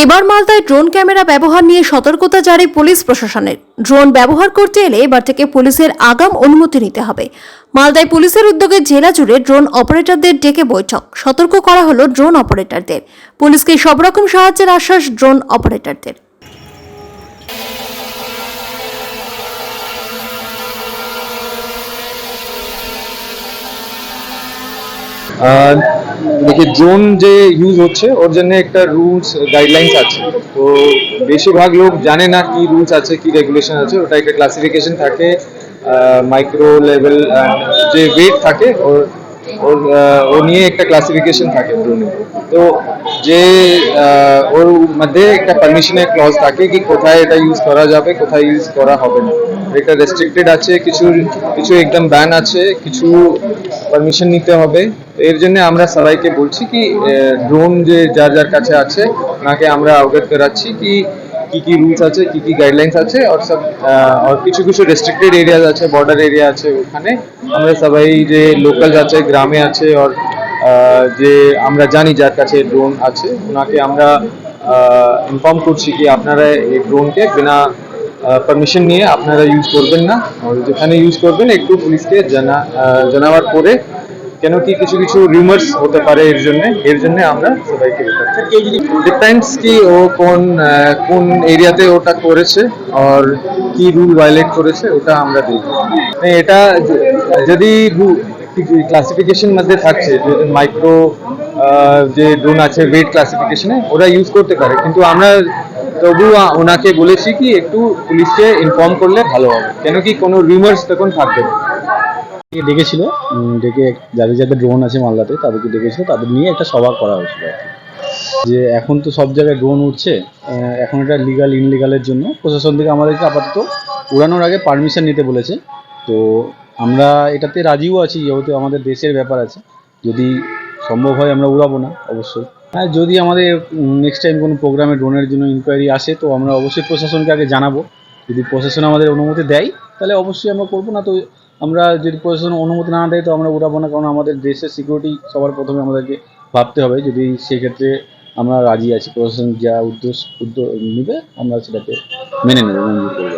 এবার মালদায় drone camera ব্যবহার নিয়ে সতর্কতা জারি পুলিশ প্রশাসনের। ড্রোন ব্যবহার করতে এলে এবার থেকে পুলিশের আগাম অনুমতি নিতে হবে। মালদায় পুলিশের উদ্যোগে জেলা জুড়ে ড্রোন অপারেটরদের ডেকে বৈঠক। সতর্ক করা হলো ড্রোন অপারেটরদের। পুলিশকে সব রকম সাহায্যের আশ্বাস ড্রোন অপারেটরদের। देखिए ड्रोन যে ইউজ হচ্ছে ওর জন্য একটা রুলস গাইডলাইন্স আছে। তো বেশিরভাগ লোক জানে না কি রুলস আছে কি রেগুলেশন আছে। ওটা একটা ক্লাসিফিকেশন থাকে, মাইক্রো লেভেল যে ওয়েট থাকে ওর ওর ও নিয়ে একটা ক্লাসিফিকেশন থাকে ড্রোনে। তো যে ওর মধ্যে একটা পারমিশনের ক্লজ থাকে কি কোথায় এটা ইউজ করা যাবে কোথায় ইউজ করা হবে না। এটা রেস্ট্রিক্টেড আছে, কিছু কিছু একদম ব্যান আছে, কিছু পারমিশন নিতে হবে। এর জন্য আমরা সবাইকে বলছি কি ড্রোন যে যার যার কাছে আছে ওনাকে আমরা অবগত করাচ্ছি কি কি কি রুলস আছে কি কি গাইডলাইন্স আছে। আর সব আর কিছু কিছু রেস্ট্রিক্টেড এরিয়াজ আছে, বর্ডার এরিয়া আছে, ওখানে আমরা সবাই যে লোকাল আছে গ্রামে আছে আর যে আমরা জানি যার কাছে ড্রোন আছে ওনাকে আমরা ইনফর্ম করছি কি আপনারা এই ড্রোনকে বিনা পারমিশন নিয়ে আপনারা ইউজ করবেন না। আর যেখানে ইউজ করবেন একটু পুলিশকে জানাবার পরে, কেন কি কিছু কিছু রিউমার্স হতে পারে। এর জন্য আমরা সবাইকে ডিপেন্ডস কি ও কোন এরিয়াতে ওটা করেছে আর কি রুল ভায়োলেট করেছে ওটা আমরা দেখব। এটা যদি ক্লাসিফিকেশন মধ্যে থাকছে মাইক্রো যে ড্রোন আছে ওয়েট ক্লাসিফিকেশনে ওরা ইউজ করতে পারে, কিন্তু আমরা তবু ওনাকে বলেছি কি একটু পুলিশকে ইনফর্ম করলে ভালো হবে, কেন কি কোনো রিউমার্স তখন থাকবে না। ডেকেছিল, ডেকে যাদের যাদের ড্রোন আছে মালদাতে তাদেরকে ডেকেছিল, তাদের নিয়ে একটা সভা করা হয়েছিল আর কি। যে এখন তো সব জায়গায় ড্রোন উঠছে, এখন এটা লিগাল ইনলিগালের জন্য প্রশাসন থেকে আমাদেরকে আপাতত উড়ানোর আগে পারমিশন নিতে বলেছে। তো আমরা এটাতে রাজিও আছি, যেহেতু আমাদের দেশের ব্যাপার আছে। যদি সম্ভব হয় আমরা উড়াবো না অবশ্যই। হ্যাঁ, যদি আমাদের নেক্সট টাইম কোনো প্রোগ্রামে ড্রোনের জন্য ইনকোয়ারি আসে তো আমরা অবশ্যই প্রশাসনকে আগে জানাবো। যদি প্রশাসন আমাদের অনুমতি দেয় তাহলে অবশ্যই আমরা করবো, না তো আমরা যদি প্রশাসন অনুমতি না দেয় তো আমরা উড়াবো না, কারণ আমাদের দেশের সিকিউরিটি সবার প্রথমে আমাদেরকে ভাবতে হবে। যদি সেক্ষেত্রে আমরা রাজি আছি, প্রশাসন যা উদ্যোগ নেবে আমরা সেটাকে মেনে নেবো, মঞ্জুর করবো।